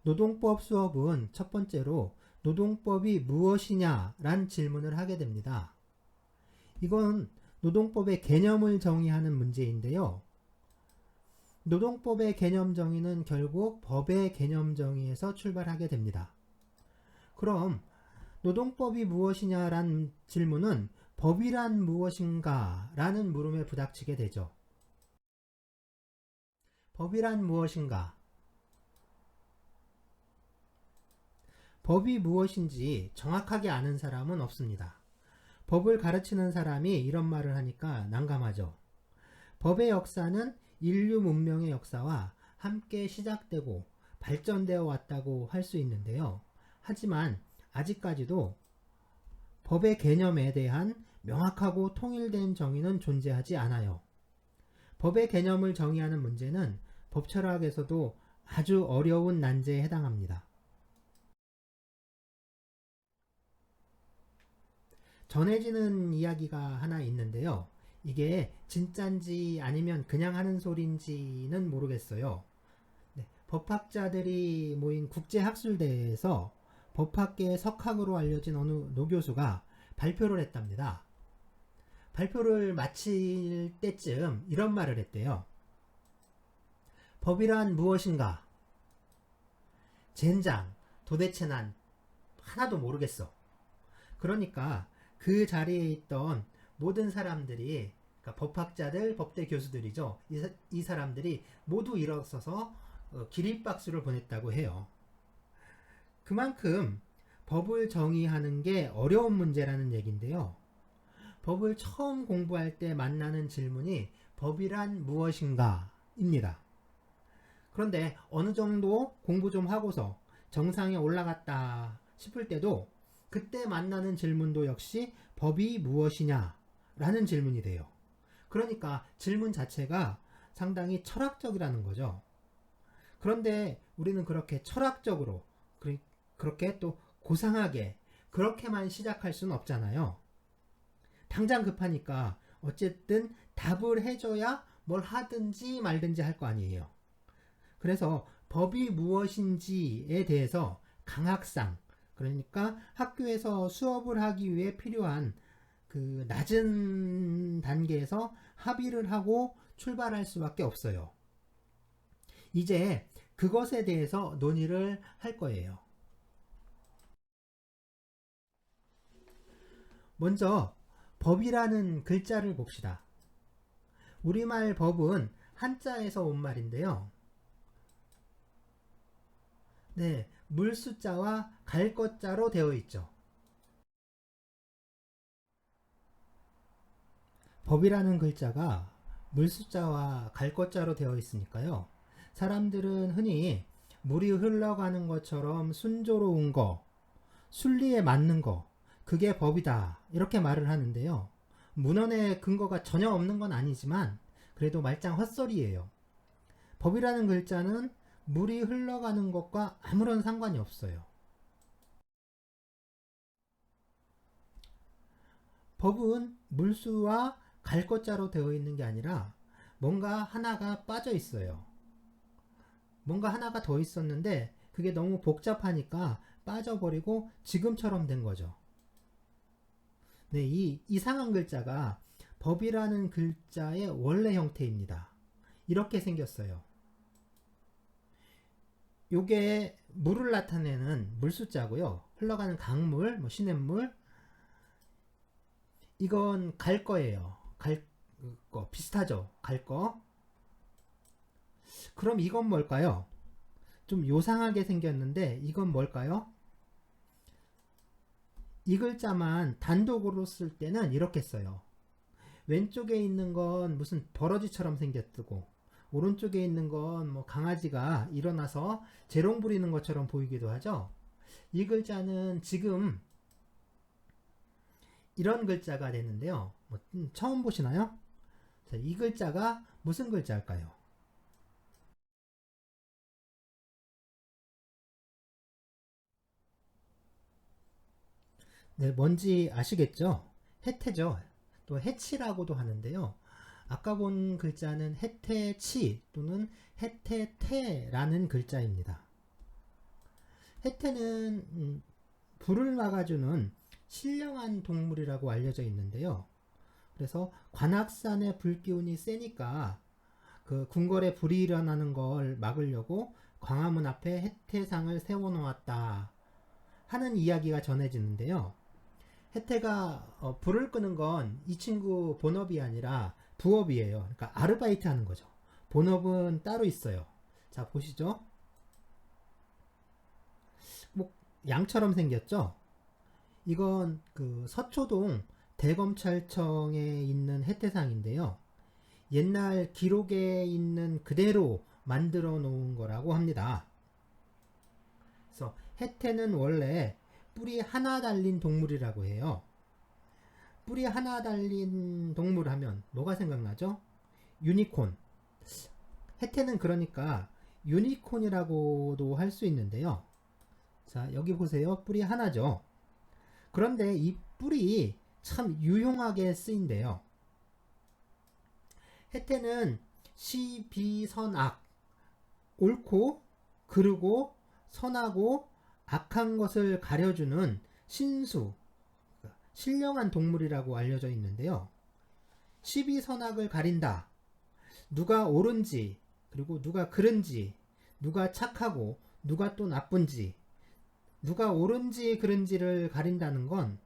노동법 수업은 첫 번째로 노동법이 무엇이냐란 질문을 하게 됩니다. 이건 노동법의 개념을 정의하는 문제인데요. 노동법의 개념 정의는 결국 법의 개념 정의에서 출발하게 됩니다. 그럼 노동법이 무엇이냐란 질문은 법이란 무엇인가 라는 물음에 부닥치게 되죠. 법이란 무엇인가? 법이 무엇인지 정확하게 아는 사람은 없습니다. 법을 가르치는 사람이 이런 말을 하니까 난감하죠. 법의 역사는 인류 문명의 역사와 함께 시작되고 발전되어 왔다고 할 수 있는데요. 하지만 아직까지도 법의 개념에 대한 명확하고 통일된 정의는 존재하지 않아요. 법의 개념을 정의하는 문제는 법철학에서도 아주 어려운 난제에 해당합니다. 전해지는 이야기가 하나 있는데요. 이게 진짠지 아니면 그냥 하는 소린지는 모르겠어요. 네, 법학자들이 모인 국제학술대회에서 법학계의 석학으로 알려진 어느 노교수가 발표를 했답니다. 발표를 마칠 때쯤 이런 말을 했대요. 법이란 무엇인가? 젠장, 도대체 난 하나도 모르겠어. 그러니까 그 자리에 있던 모든 사람들이, 그러니까 법학자들, 법대 교수들이죠. 이 사람들이 모두 일어서서 기립박수를 보냈다고 해요. 그만큼 법을 정의하는 게 어려운 문제라는 얘기인데요. 법을 처음 공부할 때 만나는 질문이 법이란 무엇인가 입니다. 그런데 어느 정도 공부 좀 하고서 정상에 올라갔다 싶을 때도 그때 만나는 질문도 역시 법이 무엇이냐 라는 질문이 돼요. 그러니까 질문 자체가 상당히 철학적이라는 거죠. 그런데 우리는 그렇게 철학적으로, 그렇게 또 고상하게 그렇게만 시작할 수는 없잖아요. 당장 급하니까 어쨌든 답을 해줘야 뭘 하든지 말든지 할 거 아니에요. 그래서 법이 무엇인지에 대해서 강학상, 그러니까 학교에서 수업을 하기 위해 필요한 그 낮은 단계에서 합의를 하고 출발할 수밖에 없어요. 이제 그것에 대해서 논의를 할 거예요. 먼저 법이라는 글자를 봅시다. 우리말 법은 한자에서 온 말인데요. 네, 물숫자와 갈것자로 되어 있죠. 법이라는 글자가 물숫자와 갈것자로 되어 있으니까요. 사람들은 흔히 물이 흘러가는 것처럼 순조로운 거, 순리에 맞는 거, 그게 법이다 이렇게 말을 하는데요. 문헌에 근거가 전혀 없는 건 아니지만 그래도 말짱 헛소리예요. 법이라는 글자는 물이 흘러가는 것과 아무런 상관이 없어요. 법은 물수와 갈것자로 되어 있는 게 아니라 뭔가 하나가 빠져 있어요. 뭔가 하나가 더 있었는데 그게 너무 복잡하니까 빠져버리고 지금처럼 된 거죠. 네, 이 이상한 글자가 법이라는 글자의 원래 형태입니다. 이렇게 생겼어요. 요게 물을 나타내는 물숫자고요. 흘러가는 강물, 뭐 시냇물, 이건 갈 거예요. 갈 거 비슷하죠. 갈 거. 그럼 이건 뭘까요? 좀 요상하게 생겼는데 이건 뭘까요? 이 글자만 단독으로 쓸 때는 이렇게 써요. 왼쪽에 있는 건 무슨 버러지처럼 생겼고 오른쪽에 있는 건 뭐 강아지가 일어나서 재롱 부리는 것처럼 보이기도 하죠. 이 글자는 지금 이런 글자가 되는데요. 처음 보시나요? 자, 이 글자가 무슨 글자일까요? 네, 뭔지 아시겠죠? 해태죠. 또 해치라고도 하는데요. 아까 본 글자는 해태치 또는 해태태라는 글자입니다. 해태는 불을 막아주는 신령한 동물이라고 알려져 있는데요. 그래서 관악산의 불기운이 세니까 그 궁궐에 불이 일어나는 걸 막으려고 광화문 앞에 해태상을 세워놓았다 하는 이야기가 전해지는데요. 해태가 불을 끄는 건 이 친구 본업이 아니라 부업이에요. 그러니까 아르바이트 하는 거죠. 본업은 따로 있어요. 자, 보시죠. 뭐 양처럼 생겼죠? 이건 그 서초동 대검찰청에 있는 해태상인데요. 옛날 기록에 있는 그대로 만들어 놓은 거라고 합니다. 그래서 해태는 원래 뿔이 하나 달린 동물이라고 해요. 뿔이 하나 달린 동물 하면 뭐가 생각나죠? 유니콘. 해태는 그러니까 유니콘이라고도 할 수 있는데요. 자, 여기 보세요. 뿔이 하나죠. 그런데 이 뿔이 참 유용하게 쓰인대요. 해태는 시비선악, 옳고 그르고 선하고 악한 것을 가려주는 신수, 신령한 동물이라고 알려져 있는데요. 시비선악을 가린다. 누가 옳은지, 그리고 누가 그른지, 누가 착하고 누가 또 나쁜지, 누가 옳은지 그른지를 가린다는 건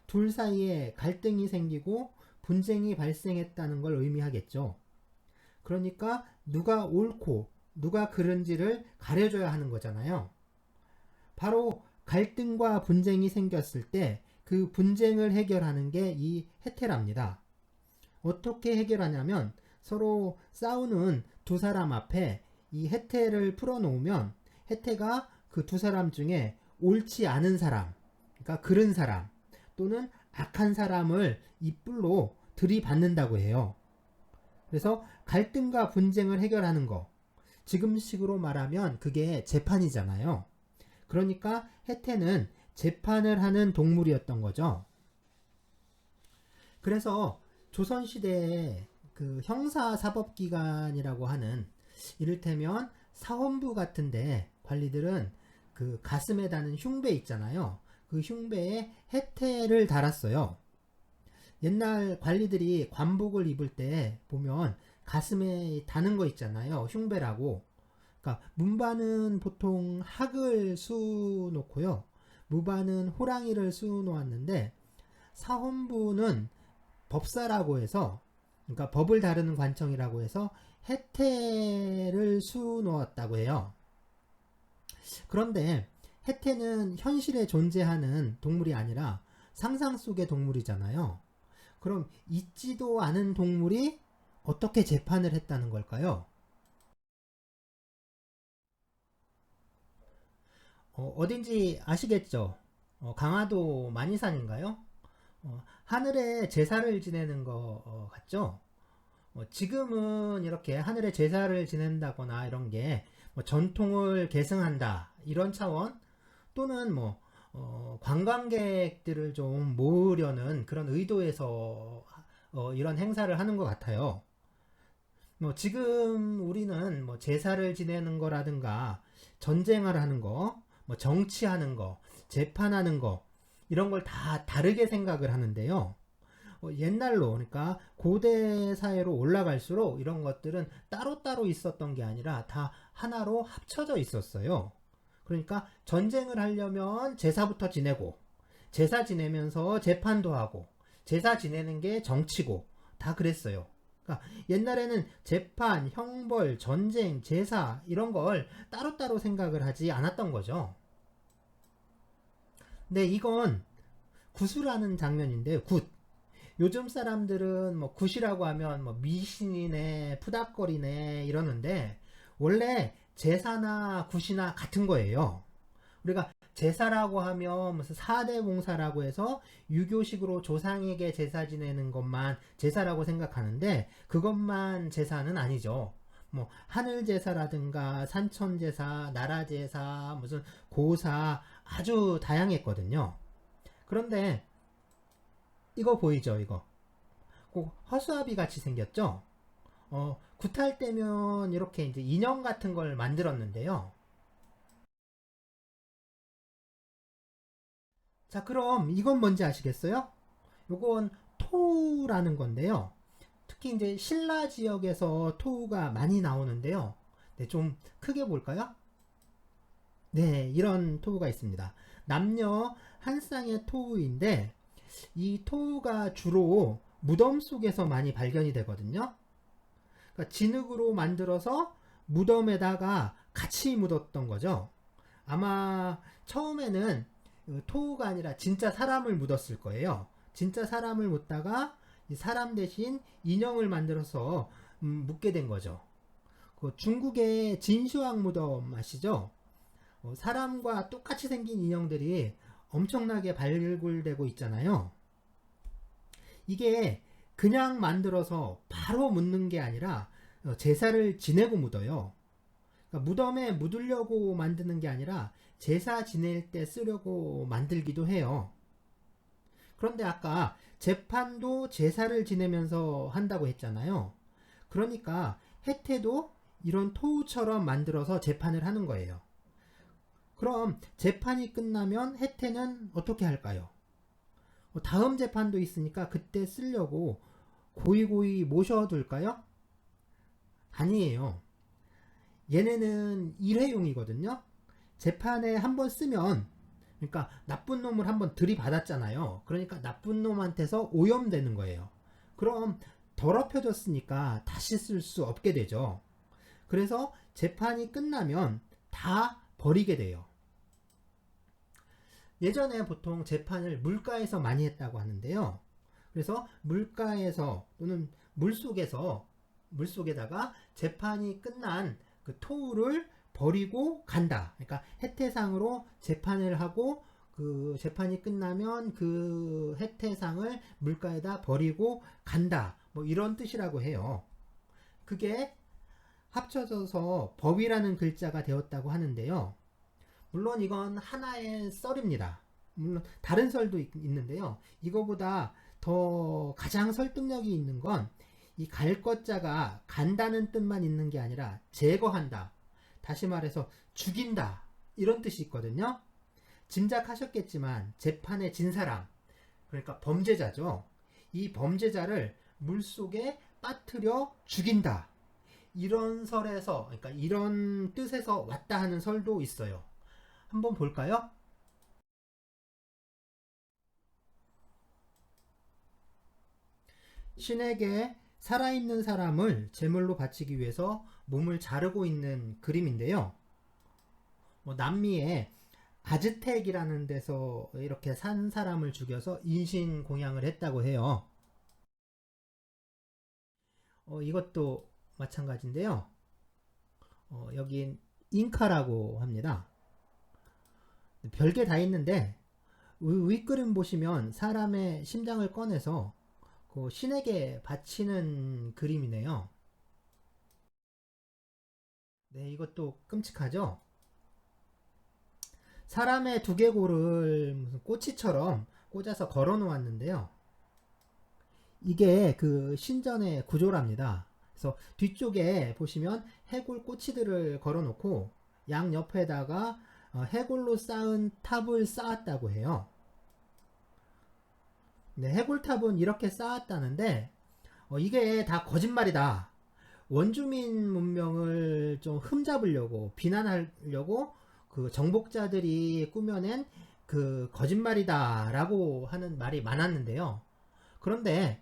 둘 사이에 갈등이 생기고 분쟁이 발생했다는 걸 의미하겠죠. 그러니까 누가 옳고 누가 그른지를 가려줘야 하는 거잖아요. 바로 갈등과 분쟁이 생겼을 때 그 분쟁을 해결하는 게 이 해태랍니다. 어떻게 해결하냐면 서로 싸우는 두 사람 앞에 이 해태를 풀어놓으면 해태가 그 두 사람 중에 옳지 않은 사람, 그러니까 그른 사람 또는 악한 사람을 이 뿔로 들이받는다고 해요. 그래서 갈등과 분쟁을 해결하는 거, 지금식으로 말하면 그게 재판이잖아요. 그러니까 해태는 재판을 하는 동물이었던 거죠. 그래서 조선시대에 그 형사사법기관이라고 하는 이를테면 사헌부 같은데 관리들은 그 가슴에 다는 흉배 있잖아요. 그 흉배에 해태를 달았어요. 옛날 관리들이 관복을 입을 때 보면 가슴에 다는 거 있잖아요. 흉배라고. 그러니까 문반은 보통 학을 수 놓고요. 무반은 호랑이를 수 놓았는데 사헌부는 법사라고 해서, 그러니까 법을 다루는 관청이라고 해서 해태를 수 놓았다고 해요. 그런데 해태는 현실에 존재하는 동물이 아니라 상상 속의 동물이잖아요. 그럼 있지도 않은 동물이 어떻게 재판을 했다는 걸까요? 어딘지 아시겠죠? 강화도 만이산인가요? 하늘에 제사를 지내는 거 같죠? 지금은 이렇게 하늘에 제사를 지낸다거나 이런 게뭐 전통을 계승한다 이런 차원 또는 뭐 관광객들을 좀 모으려는 그런 의도에서 이런 행사를 하는 것 같아요. 뭐 지금 우리는 뭐 제사를 지내는 거라든가 전쟁을 하는 거, 뭐 정치하는 거, 재판하는 거 이런 걸 다 다르게 생각을 하는데요. 옛날로 그러니까 고대 사회로 올라갈수록 이런 것들은 따로따로 있었던 게 아니라 다 하나로 합쳐져 있었어요. 그러니까 전쟁을 하려면 제사부터 지내고 제사 지내면서 재판도 하고 제사 지내는 게 정치고 다 그랬어요. 그러니까 옛날에는 재판, 형벌, 전쟁, 제사 이런 걸 따로따로 생각을 하지 않았던 거죠. 근데 이건 굿이라는 장면인데 굿. 요즘 사람들은 뭐 굿이라고 하면 뭐 미신이네, 푸닥거리네 이러는데 원래 제사나 굿이나 같은 거예요. 우리가 제사라고 하면 무슨 사대봉사라고 해서 유교식으로 조상에게 제사 지내는 것만 제사라고 생각하는데 그것만 제사는 아니죠. 뭐 하늘 제사라든가 산천 제사, 나라 제사, 무슨 고사 아주 다양했거든요. 그런데 이거 보이죠? 이거 꼭 허수아비 같이 생겼죠? 굿할 때면 이렇게 이제 인형 같은 걸 만들었는데요. 자, 그럼 이건 뭔지 아시겠어요? 요건 토우라는 건데요. 특히 이제 신라 지역에서 토우가 많이 나오는데요. 네, 좀 크게 볼까요? 네, 이런 토우가 있습니다. 남녀 한 쌍의 토우인데 이 토우가 주로 무덤 속에서 많이 발견이 되거든요. 그러니까 진흙으로 만들어서 무덤에다가 같이 묻었던 거죠. 아마 처음에는 토우가 아니라 진짜 사람을 묻었을 거예요. 진짜 사람을 묻다가 이 사람 대신 인형을 만들어서 묻게 된 거죠. 그 중국의 진슈왕 무덤 아시죠? 사람과 똑같이 생긴 인형들이 엄청나게 발굴되고 있잖아요. 이게 그냥 만들어서 바로 묻는 게 아니라 제사를 지내고 묻어요. 그러니까 무덤에 묻으려고 만드는 게 아니라 제사 지낼 때 쓰려고 만들기도 해요. 그런데 아까 재판도 제사를 지내면서 한다고 했잖아요. 그러니까 해태도 이런 토우처럼 만들어서 재판을 하는 거예요. 그럼 재판이 끝나면 해태는 어떻게 할까요? 다음 재판도 있으니까 그때 쓰려고 고이고이 모셔둘까요? 아니에요. 얘네는 일회용이거든요. 재판에 한번 쓰면, 그러니까 나쁜 놈을 한번 들이받았잖아요. 그러니까 나쁜 놈한테서 오염되는 거예요. 그럼 더럽혀졌으니까 다시 쓸 수 없게 되죠. 그래서 재판이 끝나면 다 버리게 돼요. 예전에 보통 재판을 물가에서 많이 했다고 하는데요. 그래서 물가에서 또는 물속에다가 재판이 끝난 그 토우를 버리고 간다. 그러니까 해태상으로 재판을 하고 그 재판이 끝나면 그 해태상을 물가에다 버리고 간다. 뭐 이런 뜻이라고 해요. 그게 합쳐져서 법이라는 글자가 되었다고 하는데요. 물론 이건 하나의 썰입니다. 물론 다른 썰도 있는데요. 이거보다 더 가장 설득력이 있는 건 이 갈 것자가 간다는 뜻만 있는 게 아니라 제거한다. 다시 말해서 죽인다. 이런 뜻이 있거든요. 짐작하셨겠지만 재판에 진 사람, 그러니까 범죄자죠. 이 범죄자를 물속에 빠뜨려 죽인다. 이런 설에서, 그러니까 이런 뜻에서 왔다 하는 설도 있어요. 한번 볼까요? 신에게 살아있는 사람을 제물로 바치기 위해서 몸을 자르고 있는 그림인데요. 남미의 아즈텍이라는 데서 이렇게 산 사람을 죽여서 인신공양을 했다고 해요. 이것도 마찬가지인데요. 여긴 잉카라고 합니다. 별게 다 있는데 윗그림 보시면 사람의 심장을 꺼내서 그 신에게 바치는 그림이네요. 네, 이것도 끔찍하죠? 사람의 두개골을 무슨 꼬치처럼 꽂아서 걸어 놓았는데요. 이게 그 신전의 구조랍니다. 그래서 뒤쪽에 보시면 해골 꼬치들을 걸어 놓고 양 옆에다가 해골로 쌓은 탑을 쌓았다고 해요. 네, 해골탑은 이렇게 쌓았다는데 이게 다 거짓말이다. 원주민 문명을 좀 흠잡으려고 비난하려고 그 정복자들이 꾸며낸 그 거짓말이다라고 하는 말이 많았는데요. 그런데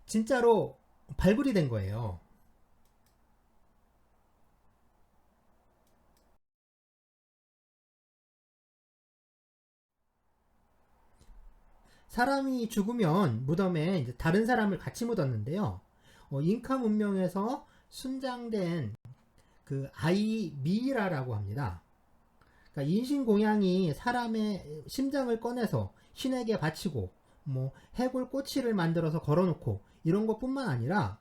진짜로 발굴이 된 거예요. 사람이 죽으면 무덤에 이제 다른 사람을 같이 묻었는데요. 잉카 문명에서 순장된 그 아이 미이라라고 합니다. 그러니까 인신공양이 사람의 심장을 꺼내서 신에게 바치고 뭐 해골 꼬치를 만들어서 걸어놓고 이런 것뿐만 아니라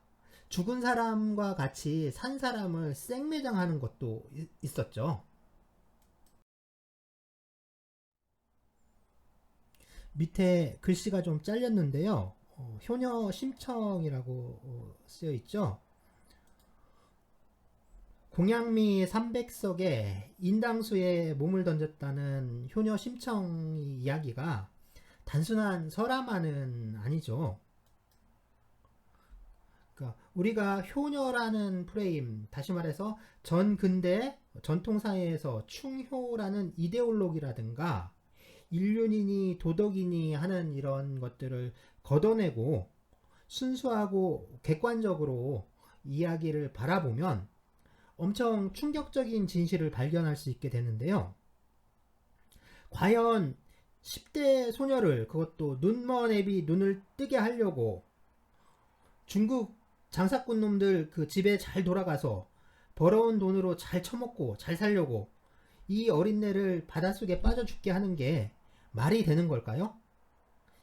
죽은 사람과 같이 산 사람을 생매장하는 것도 있었죠. 밑에 글씨가 좀 잘렸는데요. 효녀 심청이라고 쓰여 있죠. 동양미 300석에 인당수에 몸을 던졌다는 효녀 심청 이야기가 단순한 설화만은 아니죠. 그러니까 우리가 효녀라는 프레임, 다시 말해서 전근대 전통사회에서 충효라는 이데올로기라든가 인륜이니 도덕이니 하는 이런 것들을 걷어내고 순수하고 객관적으로 이야기를 바라보면 엄청 충격적인 진실을 발견할 수 있게 되는데요. 과연 10대 소녀를, 그것도 눈먼 애비 눈을 뜨게 하려고 중국 장사꾼 놈들 그 집에 잘 돌아가서 벌어온 돈으로 잘 처먹고 잘 살려고 이 어린애를 바닷속에 빠져 죽게 하는 게 말이 되는 걸까요?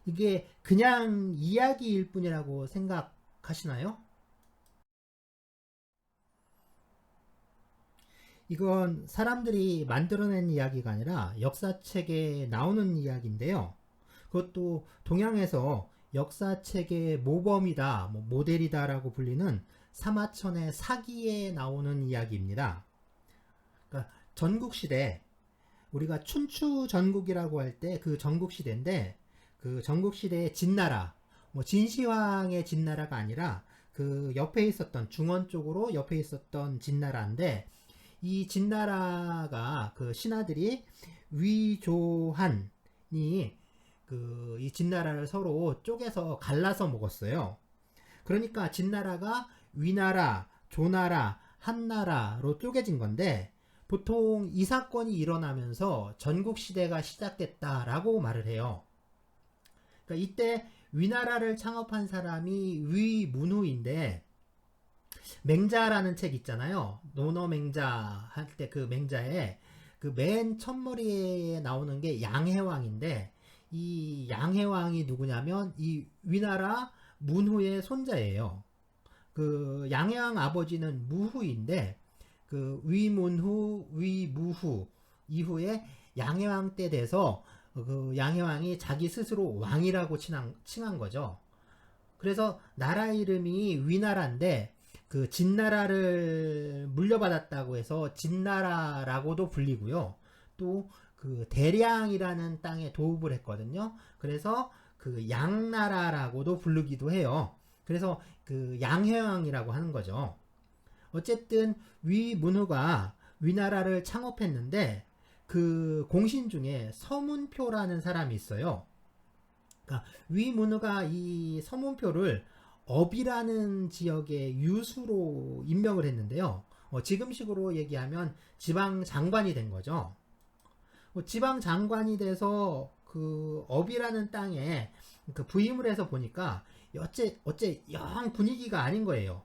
이게 그냥 이야기일 뿐이라고 생각하시나요? 이건 사람들이 만들어낸 이야기가 아니라 역사책에 나오는 이야기인데요. 그것도 동양에서 역사책의 모범이다, 모델이다라고 불리는 사마천의 사기에 나오는 이야기입니다. 그러니까 전국시대, 우리가 춘추전국이라고 할 때 그 전국시대인데, 그 전국시대의 진나라, 진시황의 진나라가 아니라 그 옆에 있었던, 중원 쪽으로 옆에 있었던 진나라인데, 이 진나라가 그 신하들이 위조한이 이 진나라를 서로 쪼개서 갈라서 먹었어요. 그러니까 진나라가 위나라, 조나라, 한나라로 쪼개진 건데, 보통 이 사건이 일어나면서 전국시대가 시작됐다라고 말을 해요. 그러니까 이때 위나라를 창업한 사람이 위문후인데, 맹자라는 책 있잖아요. 노너맹자 할 때 그 맹자에 그 맨 첫머리에 나오는 게 양해왕인데, 이 양해왕이 누구냐면 이 위나라 문후의 손자예요. 그 양해왕 아버지는 무후인데, 그 위문후, 위무후 이후에 양해왕 때 돼서 그 양해왕이 자기 스스로 왕이라고 칭한 거죠. 그래서 나라 이름이 위나라인데, 그 진나라를 물려받았다고 해서 진나라라고도 불리고요. 또 그 대량이라는 땅에 도읍을 했거든요. 그래서 그 양나라라고도 부르기도 해요. 그래서 그 양해왕이라고 하는 거죠. 어쨌든 위문후가 위나라를 창업했는데, 그 공신 중에 서문표라는 사람이 있어요. 그러니까 위문후가 이 서문표를 업이라는 지역의 유수로 임명을 했는데요. 지금식으로 얘기하면 지방 장관이 된 거죠. 지방 장관이 돼서 그 업이라는 땅에 그 부임을 해서 보니까 어째 영 분위기가 아닌 거예요.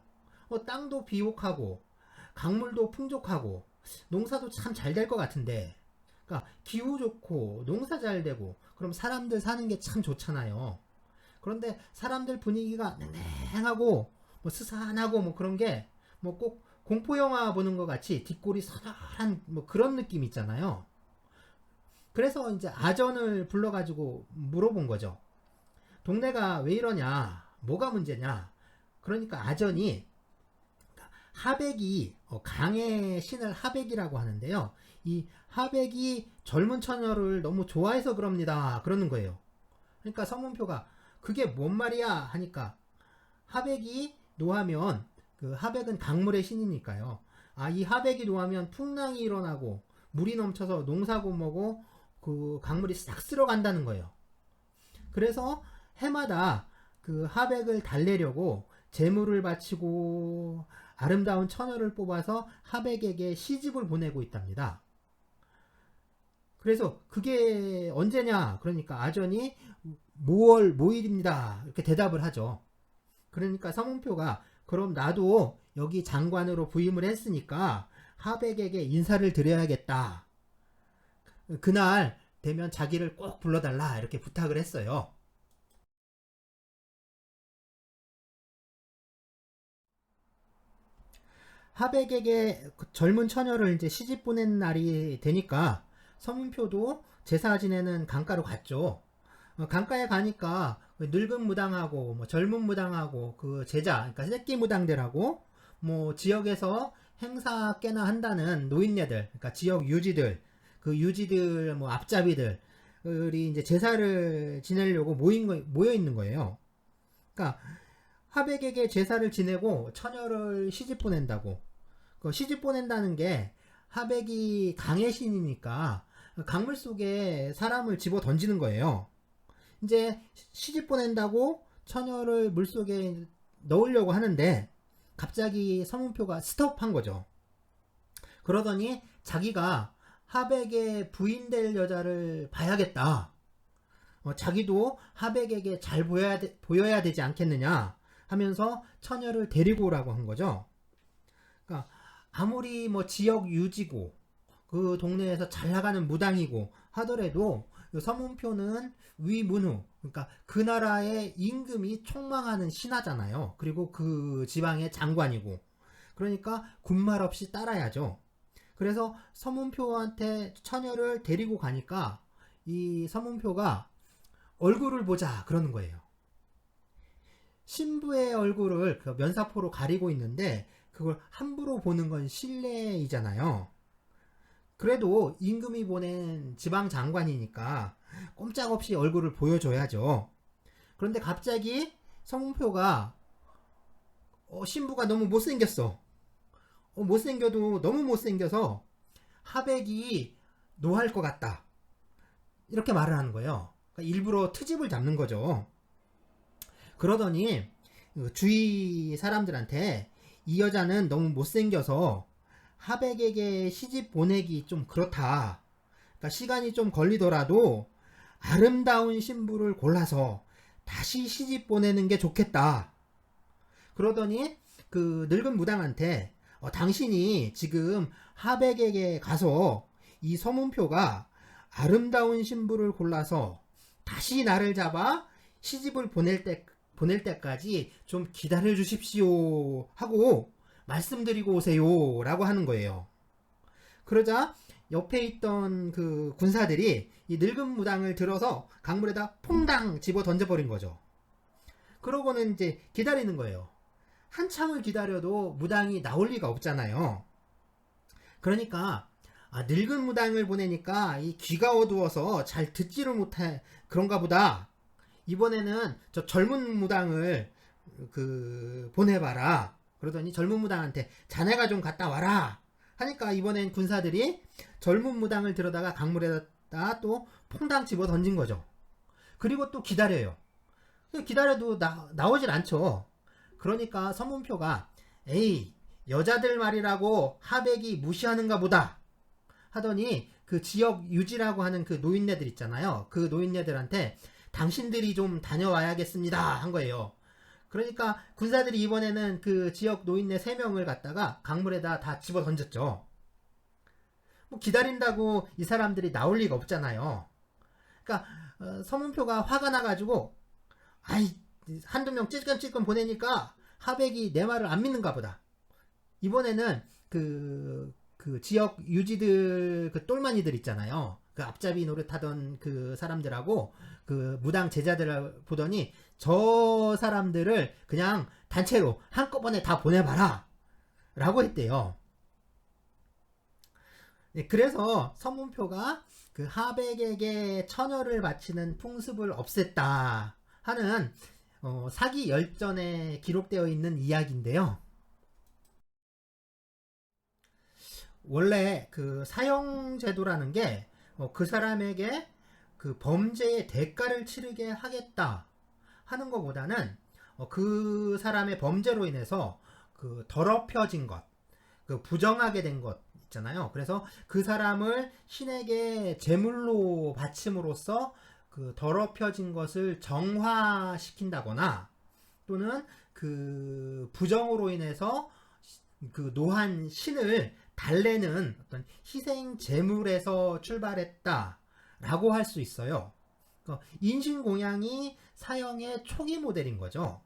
땅도 비옥하고 강물도 풍족하고 농사도 참 잘 될 것 같은데, 그러니까 기후 좋고 농사 잘 되고 그럼 사람들 사는 게 참 좋잖아요. 그런데 사람들 분위기가 냉랭하고 스산하고 그런 게 꼭 공포영화 보는 것 같이 뒷골이 서늘한 그런 느낌 있잖아요. 그래서 이제 아전을 불러가지고 물어본 거죠. 동네가 왜 이러냐, 뭐가 문제냐. 그러니까 아전이, 하백이, 강의 신을 하백이라고 하는데요. 이 하백이 젊은 처녀를 너무 좋아해서 그럽니다, 그러는 거예요. 그러니까 서문표가 그게 뭔 말이야 하니까, 하백이 노하면, 그 하백은 강물의 신이니까요. 이 하백이 노하면 풍랑이 일어나고 물이 넘쳐서 농사고 뭐고 그 강물이 싹 쓸어간다는 거예요. 그래서 해마다 그 하백을 달래려고 제물을 바치고 아름다운 처녀를 뽑아서 하백에게 시집을 보내고 있답니다. 그래서 그게 언제냐, 그러니까 아전이 모월 모일입니다, 이렇게 대답을 하죠. 그러니까 서문표가, 그럼 나도 여기 장관으로 부임을 했으니까 하백에게 인사를 드려야겠다, 그날 되면 자기를 꼭 불러달라, 이렇게 부탁을 했어요. 하백에게 그 젊은 처녀를 이제 시집 보낸 날이 되니까 서문표도 제사 지내는 강가로 갔죠. 강가에 가니까 늙은 무당하고 젊은 무당하고 그 제자, 그러니까 새끼 무당들하고 지역에서 행사 꽤나 한다는 노인네들, 그러니까 지역 유지들, 그 유지들, 뭐 앞잡이들이 이제 제사를 지내려고 모여 있는 거예요. 그러니까 하백에게 제사를 지내고 처녀를 시집 보낸다고. 그 시집 보낸다는 게 하백이 강의 신이니까 강물 속에 사람을 집어 던지는 거예요. 이제 시집 보낸다고 처녀를 물 속에 넣으려고 하는데 갑자기 서문표가 스톱한 거죠. 그러더니 자기가 하백의 부인 될 여자를 봐야겠다. 자기도 하백에게 잘 보여야 되지 않겠느냐 하면서 처녀를 데리고 오라고 한 거죠. 그러니까 아무리 뭐 지역 유지고 그 동네에서 잘 나가는 무당이고 하더라도 서문표는 위문후, 그러니까 그 나라의 임금이 총망하는 신하잖아요. 그리고 그 지방의 장관이고, 그러니까 군말 없이 따라야죠. 그래서 서문표한테 처녀를 데리고 가니까 이 서문표가 얼굴을 보자 그러는 거예요. 신부의 얼굴을 그 면사포로 가리고 있는데 그걸 함부로 보는 건 실례이잖아요. 그래도 임금이 보낸 지방 장관이니까 꼼짝없이 얼굴을 보여줘야죠. 그런데 갑자기 서문표가 신부가 너무 못생겼어. 못생겨도 너무 못생겨서 하백이 노할 것 같다. 이렇게 말을 하는 거예요. 그러니까 일부러 트집을 잡는 거죠. 그러더니 주위 사람들한테 이 여자는 너무 못생겨서 하백에게 시집 보내기 좀 그렇다. 그러니까 시간이 좀 걸리더라도 아름다운 신부를 골라서 다시 시집 보내는 게 좋겠다. 그러더니 그 늙은 무당한테 당신이 지금 하백에게 가서 이 서문표가 아름다운 신부를 골라서 다시 나를 잡아 시집을 보낼 때까지 좀 기다려 주십시오 하고 말씀드리고 오세요 라고 하는 거예요. 그러자 옆에 있던 그 군사들이 이 늙은 무당을 들어서 강물에다 퐁당 집어 던져버린 거죠. 그러고는 이제 기다리는 거예요. 한참을 기다려도 무당이 나올 리가 없잖아요. 그러니까 늙은 무당을 보내니까 이 귀가 어두워서 잘 듣지를 못해 그런가 보다. 이번에는 저 젊은 무당을 보내봐라. 그러더니 젊은 무당한테 자네가 좀 갔다 와라 하니까 이번엔 군사들이 젊은 무당을 들여다가 강물에다 또 퐁당 집어 던진 거죠. 그리고 또 기다려요. 기다려도 나오질 않죠. 그러니까 서문표가 에이 여자들 말이라고 하백이 무시하는가 보다 하더니 그 지역 유지라고 하는 그 노인네들 있잖아요. 그 노인네들한테 당신들이 좀 다녀와야겠습니다 한 거예요. 그러니까 군사들이 이번에는 그 지역 노인네 3명을 갖다가 강물에다 다 집어 던졌죠. 뭐 기다린다고 이 사람들이 나올 리가 없잖아요. 그러니까 서문표가 화가 나가지고 한두 명 찔끔찔끔 보내니까 하백이 내 말을 안 믿는가 보다. 이번에는 그 지역 유지들 그 똘마니들 있잖아요. 그 앞잡이 노릇하던 그 사람들하고 그 무당 제자들을 보더니 저 사람들을 그냥 단체로 한꺼번에 다 보내봐라 라고 했대요. 네, 그래서 서문표가 그 하백에게 처녀를 바치는 풍습을 없앴다 하는 사기 열전에 기록되어 있는 이야기인데요. 원래 그 사형제도라는 게 그 사람에게 그 범죄의 대가를 치르게 하겠다 하는 것보다는 그 사람의 범죄로 인해서 그 더럽혀진 것, 그 부정하게 된 것 있잖아요. 그래서 그 사람을 신에게 제물로 바침으로써 그 더럽혀진 것을 정화시킨다거나 또는 그 부정으로 인해서 그 노한 신을 달래는 어떤 희생 제물에서 출발했다라고 할 수 있어요. 인신공양이 사형의 초기 모델인 거죠.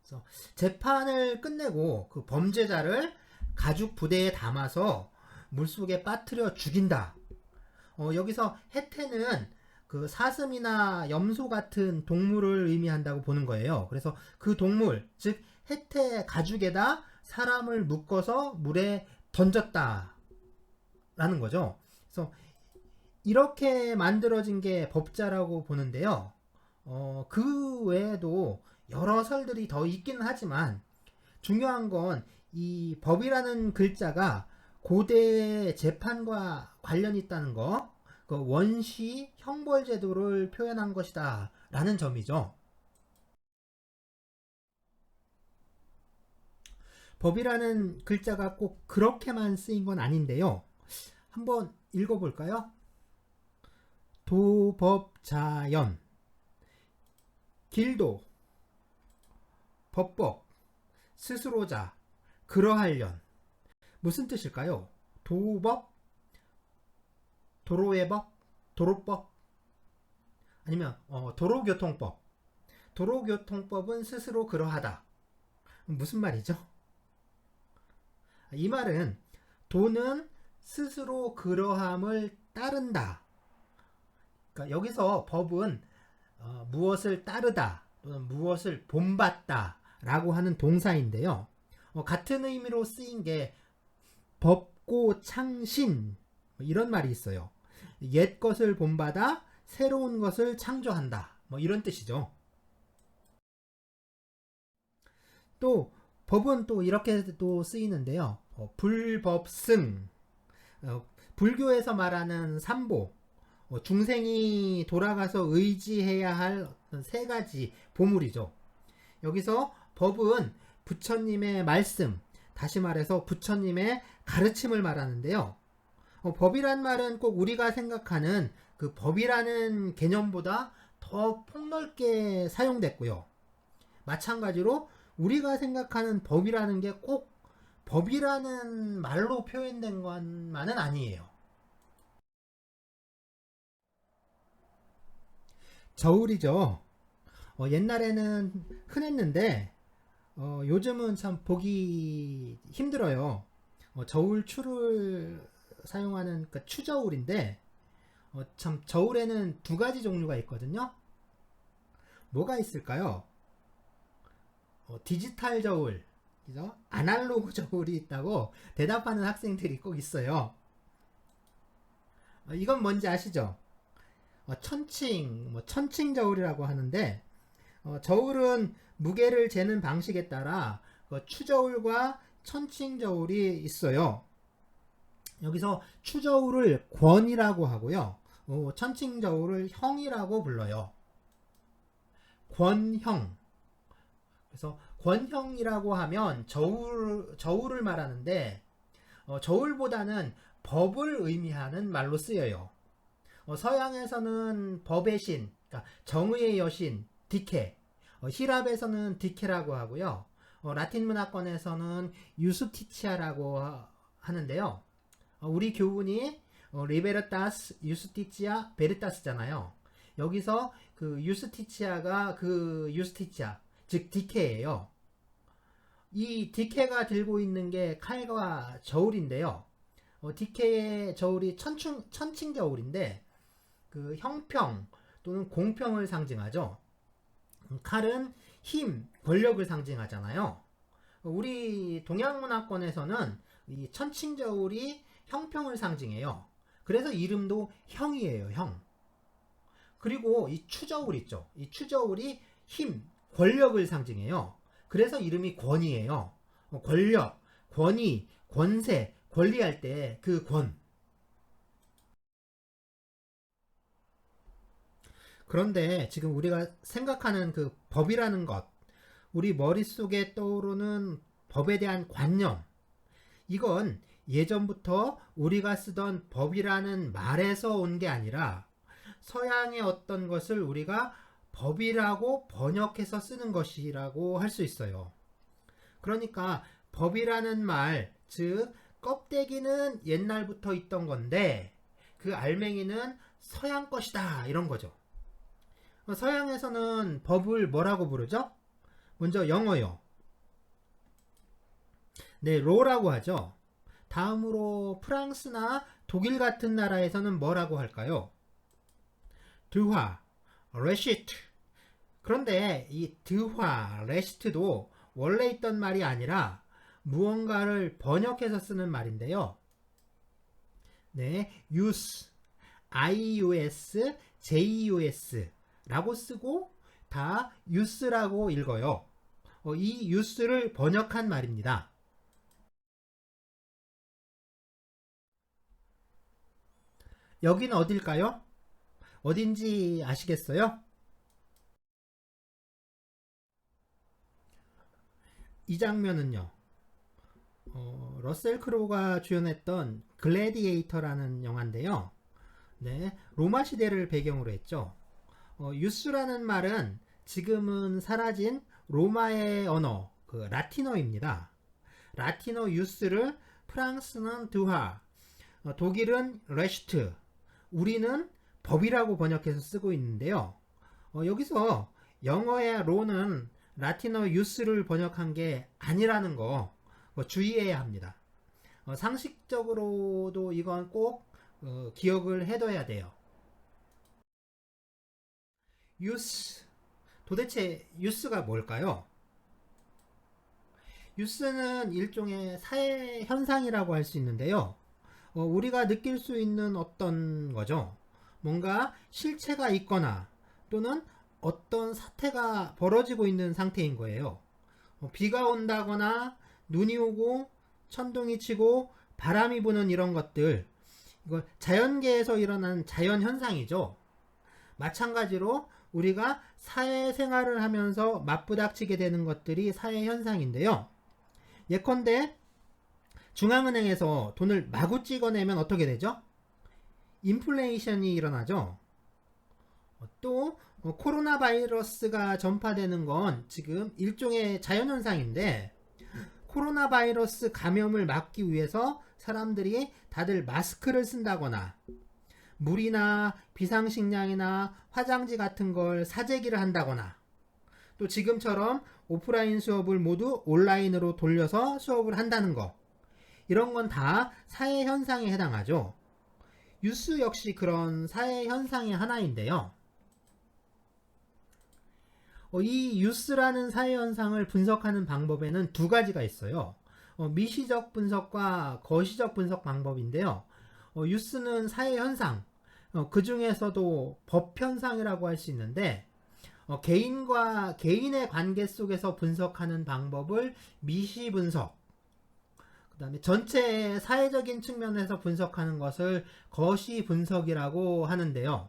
그래서 재판을 끝내고 그 범죄자를 가죽 부대에 담아서 물속에 빠뜨려 죽인다. 여기서 해태는 그 사슴이나 염소 같은 동물을 의미한다고 보는 거예요. 그래서 그 동물, 즉 해태 가죽에다 사람을 묶어서 물에 던졌다 라는 거죠. 그래서 이렇게 만들어진 게 법자라고 보는데요. 그 외에도 여러 설들이 더 있기는 하지만 중요한 건 이 법이라는 글자가 고대 재판과 관련이 있다는 거, 그 원시 형벌제도를 표현한 것이다 라는 점이죠. 법이라는 글자가 꼭 그렇게만 쓰인 건 아닌데요. 한번 읽어볼까요? 도법자연, 길도, 법법, 스스로자, 그러하련. 무슨 뜻일까요? 도법, 도로의 법, 도로법, 아니면 도로교통법. 도로교통법은 스스로 그러하다. 무슨 말이죠? 이 말은 도는 스스로 그러함을 따른다. 그러니까 여기서 법은 무엇을 따르다 또는 무엇을 본받다 라고 하는 동사인데요. 같은 의미로 쓰인 게 법고 창신 이런 말이 있어요. 옛 것을 본받아 새로운 것을 창조한다. 이런 뜻이죠. 또 법은 또 이렇게 또 쓰이는데요. 불법승, 불교에서 말하는 삼보, 중생이 돌아가서 의지해야 할 세 가지 보물이죠. 여기서 법은 부처님의 말씀, 다시 말해서 부처님의 가르침을 말하는데요. 법이란 말은 꼭 우리가 생각하는 그 법이라는 개념보다 더 폭넓게 사용됐고요. 마찬가지로 우리가 생각하는 법이라는 게 꼭 법이라는 말로 표현된 것만은 아니에요. 저울이죠. 옛날에는 흔했는데 요즘은 참 보기 힘들어요. 저울추를 사용하는 그러니까 추저울인데 참 저울에는 두 가지 종류가 있거든요. 뭐가 있을까요? 디지털 저울, 그죠? 아날로그 저울이 있다고 대답하는 학생들이 꼭 있어요. 이건 뭔지 아시죠? 천칭 저울이라고 하는데 저울은 무게를 재는 방식에 따라 추저울과 천칭 저울이 있어요. 여기서 추저울을 권이라고 하고요. 천칭 저울을 형이라고 불러요. 권형. 그래서 권형이라고 하면 저울을 말하는데 저울보다는 법을 의미하는 말로 쓰여요. 서양에서는 법의 신, 그러니까 정의의 여신, 디케, 히랍에서는 디케라고 하고요. 라틴 문화권에서는 유스티치아라고 하는데요. 우리 교훈이 리베르타스 유스티치아 베르타스잖아요. 여기서 그 유스티치아가 그 유스티치아, 즉 디케예요. 이 디케가 들고 있는 게 칼과 저울인데요. 디케의 저울이 천칭 저울인데 그 형평 또는 공평을 상징하죠. 칼은 힘, 권력을 상징하잖아요. 우리 동양 문화권에서는 이 천칭 저울이 형평을 상징해요. 그래서 이름도 형이에요, 형. 그리고 이 추저울 있죠. 이 추저울이 힘, 권력을 상징해요. 그래서 이름이 권이에요. 권력, 권위, 권세, 권리할 때 그 권. 그런데 지금 우리가 생각하는 그 법이라는 것, 우리 머릿속에 떠오르는 법에 대한 관념, 이건 예전부터 우리가 쓰던 법이라는 말에서 온 게 아니라 서양의 어떤 것을 우리가 법이라고 번역해서 쓰는 것이라고 할 수 있어요. 그러니까 법이라는 말, 즉 껍데기는 옛날부터 있던 건데 그 알맹이는 서양 것이다 이런 거죠. 서양에서는 법을 뭐라고 부르죠? 먼저 영어요. 네, 로라고 하죠. 다음으로 프랑스나 독일 같은 나라에서는 뭐라고 할까요? 드화, 레시트. 그런데 이 드화, 레시트도 원래 있던 말이 아니라 무언가를 번역해서 쓰는 말인데요. 네, use, ius, jus 라고 쓰고 다 use라고 읽어요. 이 use를 번역한 말입니다. 여기는 어딜까요? 어딘지 아시겠어요? 이 장면은요, 러셀 크로우가 주연했던 글래디에이터라는 영화인데요. 네, 로마 시대를 배경으로 했죠. 유스라는 말은 지금은 사라진 로마의 언어, 그 라틴어입니다. 라틴어 유스를 프랑스는 드화, 독일은 레슈트, 우리는 법이라고 번역해서 쓰고 있는데요. 여기서 영어의 로는 라틴어 유스를 번역한 게 아니라는 거 주의해야 합니다. 상식적으로도 이건 꼭 기억을 해둬야 돼요. 유스, 도대체 유스가 뭘까요? 유스는 일종의 사회 현상이라고 할 수 있는데요. 우리가 느낄 수 있는 어떤 거죠. 뭔가 실체가 있거나 또는 어떤 사태가 벌어지고 있는 상태인 거예요. 비가 온다거나 눈이 오고 천둥이 치고 바람이 부는 이런 것들, 이거 자연계에서 일어나는 자연현상이죠. 마찬가지로 우리가 사회생활을 하면서 맞부닥치게 되는 것들이 사회현상인데요. 예컨대 중앙은행에서 돈을 마구 찍어내면 어떻게 되죠? 인플레이션이 일어나죠. 또 코로나 바이러스가 전파되는 건 지금 일종의 자연현상인데, 코로나 바이러스 감염을 막기 위해서 사람들이 다들 마스크를 쓴다거나 물이나 비상식량이나 화장지 같은 걸 사재기를 한다거나, 또 지금처럼 오프라인 수업을 모두 온라인으로 돌려서 수업을 한다는 거, 이런 건 다 사회현상에 해당하죠. 뉴스 역시 그런 사회현상의 하나인데요. 이 뉴스라는 사회현상을 분석하는 방법에는 두 가지가 있어요. 미시적 분석과 거시적 분석 방법인데요. 뉴스는 사회현상, 그 중에서도 법현상이라고 할 수 있는데, 개인과 개인의 관계 속에서 분석하는 방법을 미시분석, 그 다음에 전체 사회적인 측면에서 분석하는 것을 거시분석이라고 하는데요.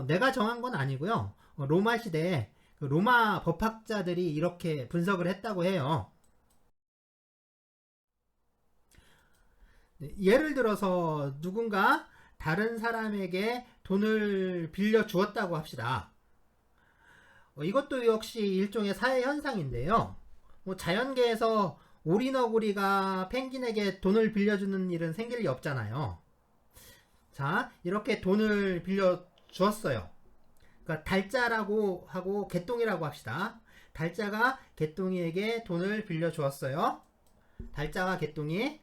내가 정한 건 아니고요. 로마 시대에 로마 법학자들이 이렇게 분석을 했다고 해요. 예를 들어서 누군가 다른 사람에게 돈을 빌려 주었다고 합시다. 이것도 역시 일종의 사회 현상인데요. 자연계에서 오리너구리가 펭귄에게 돈을 빌려주는 일은 생길 리 없잖아요. 자, 이렇게 돈을 빌려 주었어요. 그러니까 달짜라고 하고 개똥이라고 합시다. 달짜가 개똥이에게 돈을 빌려 주었어요. 달짜와 개똥이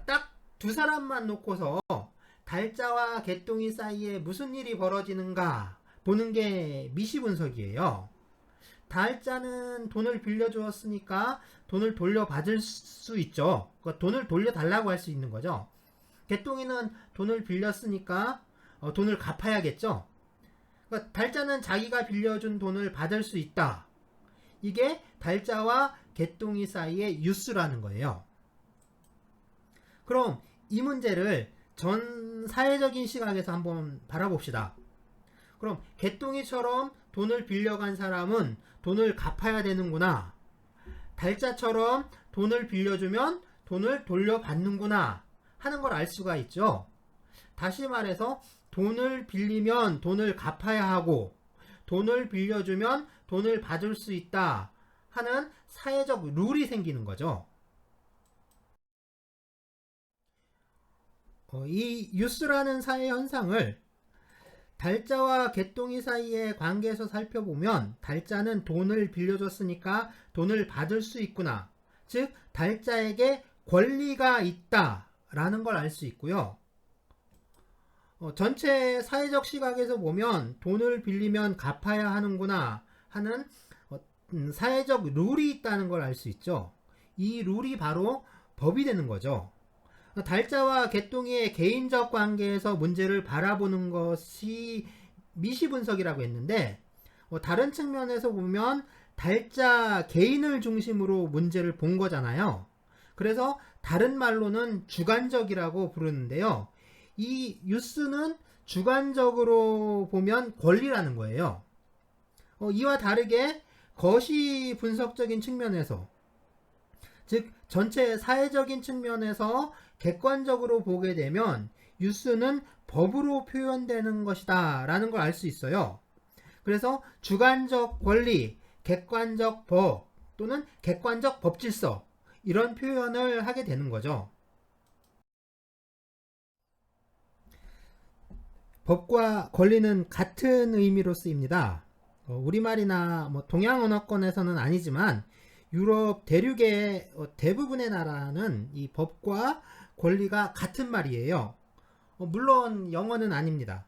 딱 두 사람만 놓고서 달짜와 개똥이 사이에 무슨 일이 벌어지는가 보는 게 미시분석이에요. 달짜는 돈을 빌려주었으니까 돈을 돌려받을 수 있죠. 그러니까 돈을 돌려달라고 할 수 있는 거죠. 개똥이는 돈을 빌렸으니까 돈을 갚아야겠죠. 그러니까 달짜는 자기가 빌려준 돈을 받을 수 있다. 이게 달짜와 개똥이 사이의 뉴스라는 거예요. 그럼 이 문제를 전 사회적인 시각에서 한번 바라봅시다. 그럼 개똥이처럼 돈을 빌려간 사람은 돈을 갚아야 되는구나. 달짜처럼 돈을 빌려주면 돈을 돌려받는구나 하는 걸 알 수가 있죠. 다시 말해서 돈을 빌리면 돈을 갚아야 하고 돈을 빌려주면 돈을 받을 수 있다 하는 사회적 룰이 생기는 거죠. 이 뉴스라는 사회 현상을 달짜와 개똥이 사이의 관계에서 살펴보면 달짜는 돈을 빌려줬으니까 돈을 받을 수 있구나. 즉 달짜에게 권리가 있다 라는 걸 알 수 있고요. 전체 사회적 시각에서 보면 돈을 빌리면 갚아야 하는구나 하는 사회적 룰이 있다는 걸 알 수 있죠. 이 룰이 바로 법이 되는 거죠. 달자와 개똥이의 개인적 관계에서 문제를 바라보는 것이 미시분석이라고 했는데, 다른 측면에서 보면 달자 개인을 중심으로 문제를 본 거잖아요. 그래서 다른 말로는 주관적이라고 부르는데요. 이 유스는 주관적으로 보면 권리라는 거예요. 이와 다르게 거시 분석적인 측면에서, 즉 전체 사회적인 측면에서 객관적으로 보게 되면 유스는 법으로 표현되는 것이다 라는 걸 알 수 있어요. 그래서 주관적 권리, 객관적 법 또는 객관적 법질서, 이런 표현을 하게 되는 거죠. 법과 권리는 같은 의미로 쓰입니다. 우리말이나 동양 언어권에서는 아니지만 유럽 대륙의 대부분의 나라는 이 법과 권리가 같은 말이에요. 물론 영어는 아닙니다.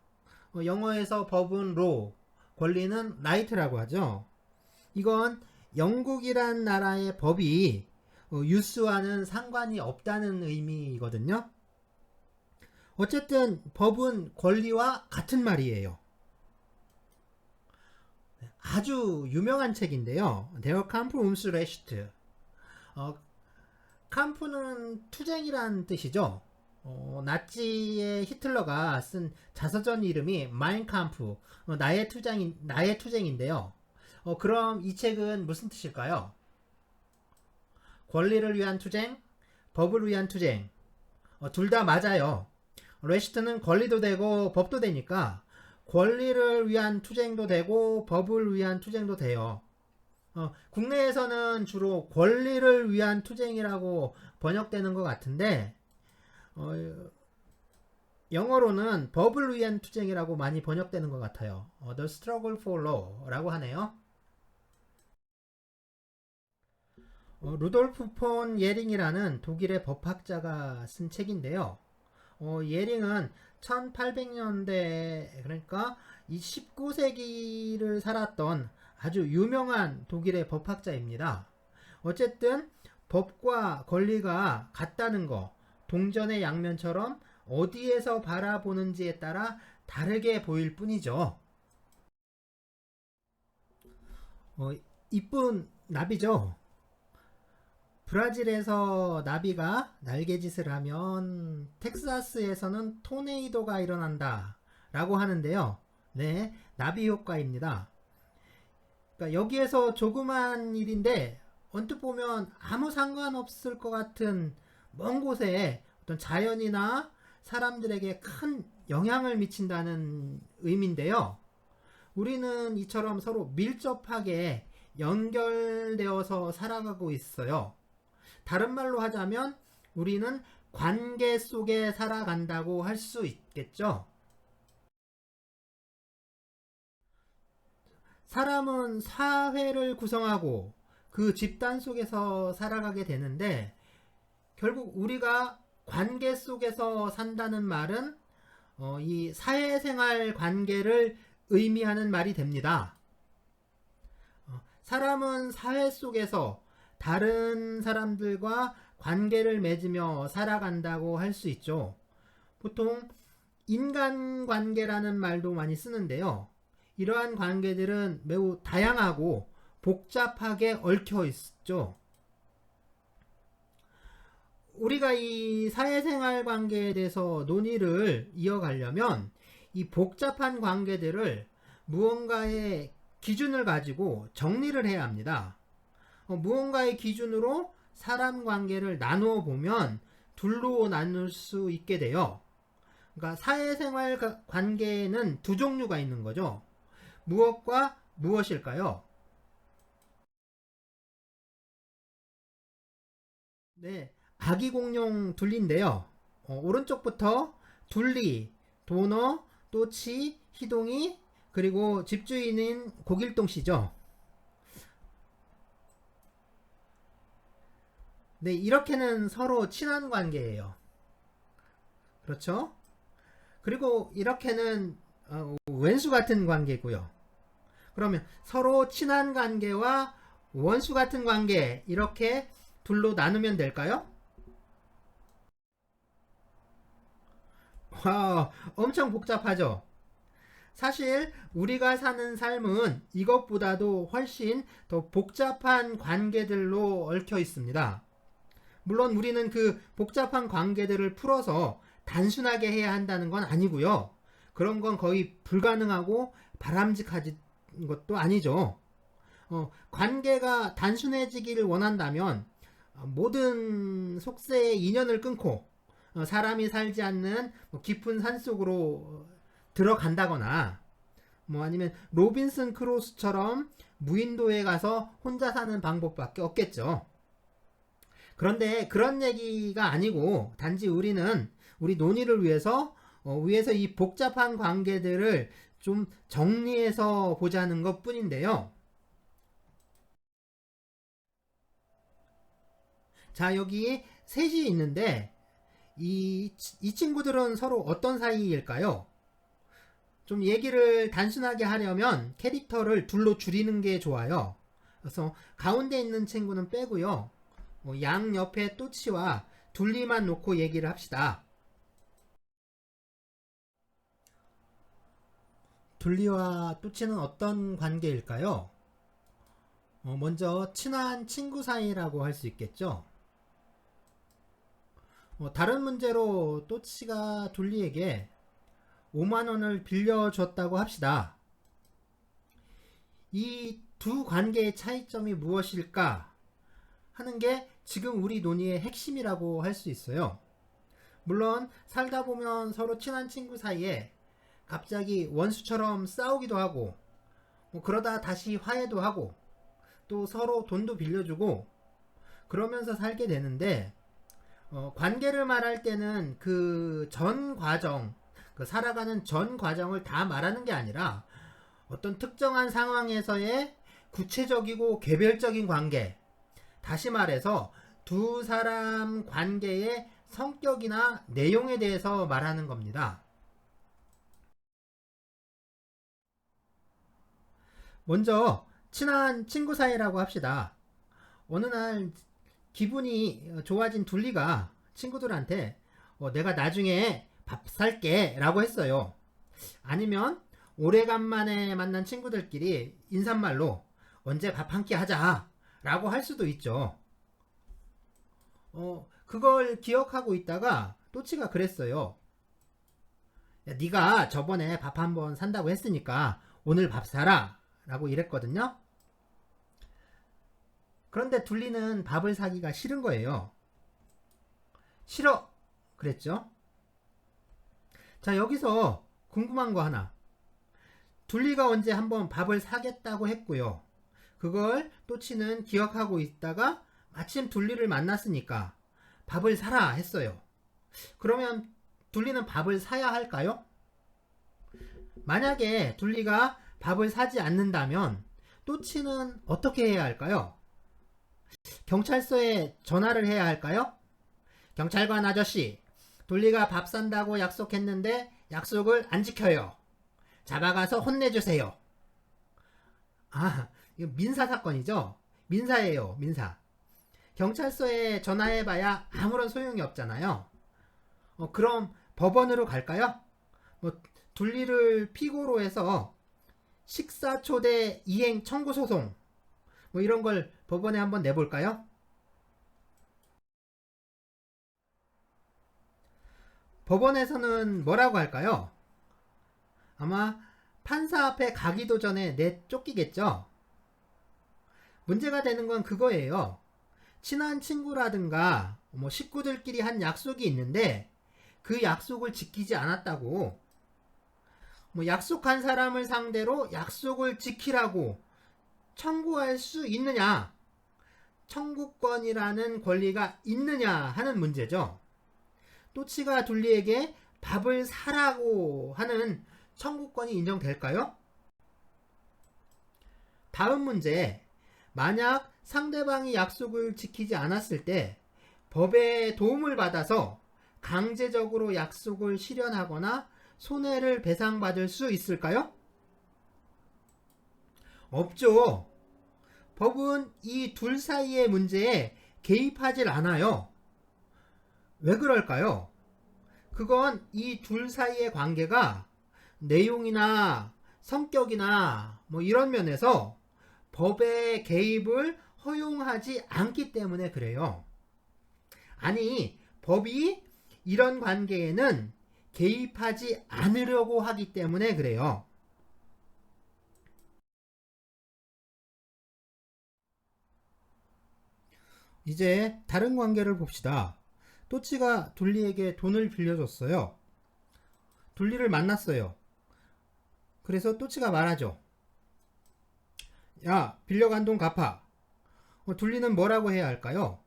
영어에서 법은 law, 권리는 right라고 하죠. 이건 영국이란 나라의 법이 유스와는 상관이 없다는 의미거든요. 어쨌든 법은 권리와 같은 말이에요. 아주 유명한 책인데요. Der Kampf ums Recht. 캄프는 투쟁이란 뜻이죠. 나치의 히틀러가 쓴 자서전 이름이 마인캄프, 나의 투쟁인데요. 그럼 이 책은 무슨 뜻일까요? 권리를 위한 투쟁, 법을 위한 투쟁. 둘 다 맞아요. 레시트는 권리도 되고 법도 되니까 권리를 위한 투쟁도 되고 법을 위한 투쟁도 돼요. 국내에서는 주로 권리를 위한 투쟁이라고 번역되는 것 같은데, 영어로는 법을 위한 투쟁이라고 많이 번역되는 것 같아요. The Struggle for Law라고 하네요. 루돌프 폰 예링이라는 독일의 법학자가 쓴 책인데요. 예링은 1800년대, 그러니까 이 19세기를 살았던 아주 유명한 독일의 법학자입니다. 어쨌든 법과 권리가 같다는 거, 동전의 양면처럼 어디에서 바라보는지에 따라 다르게 보일 뿐이죠. 이쁜 나비죠. 브라질에서 나비가 날개짓을 하면 텍사스에서는 토네이도가 일어난다 라고 하는데요. 네, 나비 효과입니다. 그러니까 여기에서 조그만 일인데 언뜻 보면 아무 상관없을 것 같은 먼 곳에 어떤 자연이나 사람들에게 큰 영향을 미친다는 의미인데요. 우리는 이처럼 서로 밀접하게 연결되어서 살아가고 있어요. 다른 말로 하자면 우리는 관계 속에 살아간다고 할 수 있겠죠. 사람은 사회를 구성하고 그 집단 속에서 살아가게 되는데, 결국 우리가 관계 속에서 산다는 말은 이 사회생활 관계를 의미하는 말이 됩니다. 사람은 사회 속에서 다른 사람들과 관계를 맺으며 살아간다고 할 수 있죠. 보통 인간관계라는 말도 많이 쓰는데요. 이러한 관계들은 매우 다양하고 복잡하게 얽혀 있죠. 우리가 이 사회생활 관계에 대해서 논의를 이어가려면 이 복잡한 관계들을 무언가의 기준을 가지고 정리를 해야 합니다. 무언가의 기준으로 사람 관계를 나누어 보면 둘로 나눌 수 있게 돼요. 그러니까 사회생활 관계에는 두 종류가 있는 거죠. 무엇과 무엇일까요? 네, 아기공룡 둘리인데요. 오른쪽부터 둘리, 도너, 또치, 희동이, 그리고 집주인인 고길동 씨죠. 네, 이렇게는 서로 친한 관계예요. 그렇죠? 그리고 이렇게는 왼수 같은 관계고요. 그러면 서로 친한 관계와 원수 같은 관계, 이렇게 둘로 나누면 될까요? 와, 엄청 복잡하죠? 사실 우리가 사는 삶은 이것보다도 훨씬 더 복잡한 관계들로 얽혀 있습니다. 물론 우리는 그 복잡한 관계들을 풀어서 단순하게 해야 한다는 건 아니고요. 그런 건 거의 불가능하고 바람직한 것도 아니죠. 관계가 단순해지기를 원한다면 모든 속세의 인연을 끊고 사람이 살지 않는 깊은 산속으로 들어간다거나 아니면 로빈슨 크루소처럼 무인도에 가서 혼자 사는 방법밖에 없겠죠. 그런데 그런 얘기가 아니고 단지 우리는 우리 논의를 위해서 이 복잡한 관계들을 좀 정리해서 보자는 것 뿐인데요. 자, 여기 셋이 있는데 이 친구들은 서로 어떤 사이일까요? 좀 얘기를 단순하게 하려면 캐릭터를 둘로 줄이는 게 좋아요. 그래서 가운데 있는 친구는 빼고요. 양 옆에 또치와 둘리만 놓고 얘기를 합시다. 둘리와 또치는 어떤 관계일까요? 먼저 친한 친구 사이라고 할 수 있겠죠. 다른 문제로 또치가 둘리에게 5만원을 빌려줬다고 합시다. 이 두 관계의 차이점이 무엇일까 하는 게 지금 우리 논의의 핵심이라고 할 수 있어요. 물론 살다 보면 서로 친한 친구 사이에 갑자기 원수처럼 싸우기도 하고 그러다 다시 화해도 하고 또 서로 돈도 빌려주고 그러면서 살게 되는데 관계를 말할 때는 그 전 과정, 그 살아가는 전 과정을 다 말하는 게 아니라 어떤 특정한 상황에서의 구체적이고 개별적인 관계, 다시 말해서 두 사람 관계의 성격이나 내용에 대해서 말하는 겁니다. 먼저 친한 친구 사이라고 합시다. 어느 날 기분이 좋아진 둘리가 친구들한테 내가 나중에 밥 살게 라고 했어요. 아니면 오래간만에 만난 친구들끼리 인사말로 언제 밥 한 끼 하자 라고 할 수도 있죠. 그걸 기억하고 있다가 또치가 그랬어요. 야, 네가 저번에 밥 한 번 산다고 했으니까 오늘 밥 사라 라고 이랬거든요. 그런데 둘리는 밥을 사기가 싫은 거예요. 싫어 그랬죠. 자, 여기서 궁금한 거 하나. 둘리가 언제 한번 밥을 사겠다고 했고요. 그걸 또치는 기억하고 있다가 마침 둘리를 만났으니까 밥을 사라 했어요. 그러면 둘리는 밥을 사야 할까요? 만약에 둘리가 밥을 사지 않는다면 또치는 어떻게 해야 할까요? 경찰서에 전화를 해야 할까요? 경찰관 아저씨, 둘리가 밥 산다고 약속했는데 약속을 안 지켜요. 잡아가서 혼내주세요. 아, 이거 민사 사건이죠? 민사예요, 민사. 경찰서에 전화해봐야 아무런 소용이 없잖아요. 그럼 법원으로 갈까요? 둘리를 피고로 해서 식사초대 이행 청구 소송 이런 걸 법원에 한번 내볼까요? 법원에서는 뭐라고 할까요? 아마 판사 앞에 가기도 전에 내쫓기겠죠. 문제가 되는 건 그거예요. 친한 친구라든가 식구들끼리 한 약속이 있는데 그 약속을 지키지 않았다고 약속한 사람을 상대로 약속을 지키라고 청구할 수 있느냐, 청구권이라는 권리가 있느냐 하는 문제죠. 또치가 둘리에게 밥을 사라고 하는 청구권이 인정될까요? 다음 문제. 만약 상대방이 약속을 지키지 않았을 때 법의 도움을 받아서 강제적으로 약속을 실현하거나 손해를 배상받을 수 있을까요? 없죠. 법은 이 둘 사이의 문제에 개입하질 않아요. 왜 그럴까요? 그건 이 둘 사이의 관계가 내용이나 성격이나 뭐 이런 면에서 법의 개입을 허용하지 않기 때문에 그래요. 아니, 법이 이런 관계에는 개입하지 않으려고 하기 때문에 그래요. 이제 다른 관계를 봅시다. 또치가 둘리에게 돈을 빌려줬어요. 둘리를 만났어요. 그래서 또치가 말하죠. 야, 빌려간 돈 갚아. 둘리는 뭐라고 해야 할까요?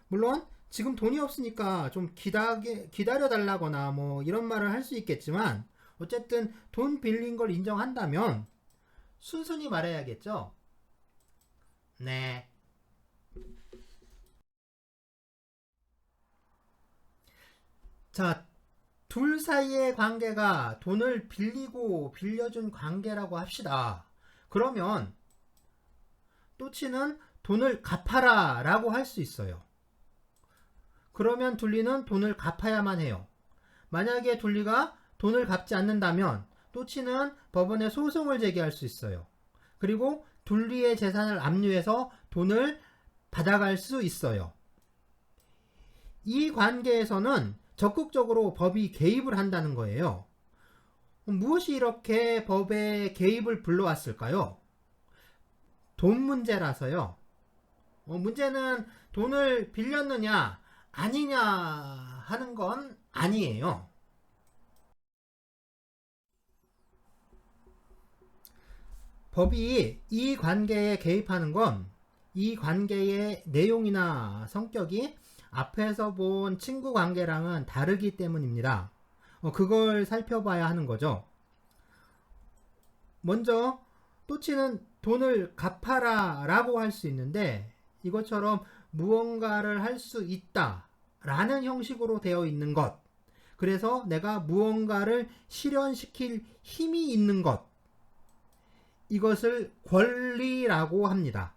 물론 지금 돈이 없으니까 좀 기다려달라거나 뭐 이런 말을 할 수 있겠지만 어쨌든 돈 빌린 걸 인정한다면 순순히 말해야겠죠. 네. 자, 둘 사이의 관계가 돈을 빌리고 빌려준 관계라고 합시다. 그러면 또치는 돈을 갚아라 라고 할 수 있어요. 그러면 둘리는 돈을 갚아야만 해요. 만약에 둘리가 돈을 갚지 않는다면 또치는 법원에 소송을 제기할 수 있어요. 그리고 둘리의 재산을 압류해서 돈을 받아갈 수 있어요. 이 관계에서는 적극적으로 법이 개입을 한다는 거예요. 무엇이 이렇게 법에 개입을 불러왔을까요? 돈 문제라서요. 문제는 돈을 빌렸느냐 아니냐 하는 건 아니에요. 법이 이 관계에 개입하는 건 이 관계의 내용이나 성격이 앞에서 본 친구 관계랑은 다르기 때문입니다. 그걸 살펴봐야 하는 거죠. 먼저 또치는 돈을 갚아라 라고 할 수 있는데 이것처럼 무언가를 할 수 있다 라는 형식으로 되어 있는 것, 그래서 내가 무언가를 실현시킬 힘이 있는 것, 이것을 권리라고 합니다.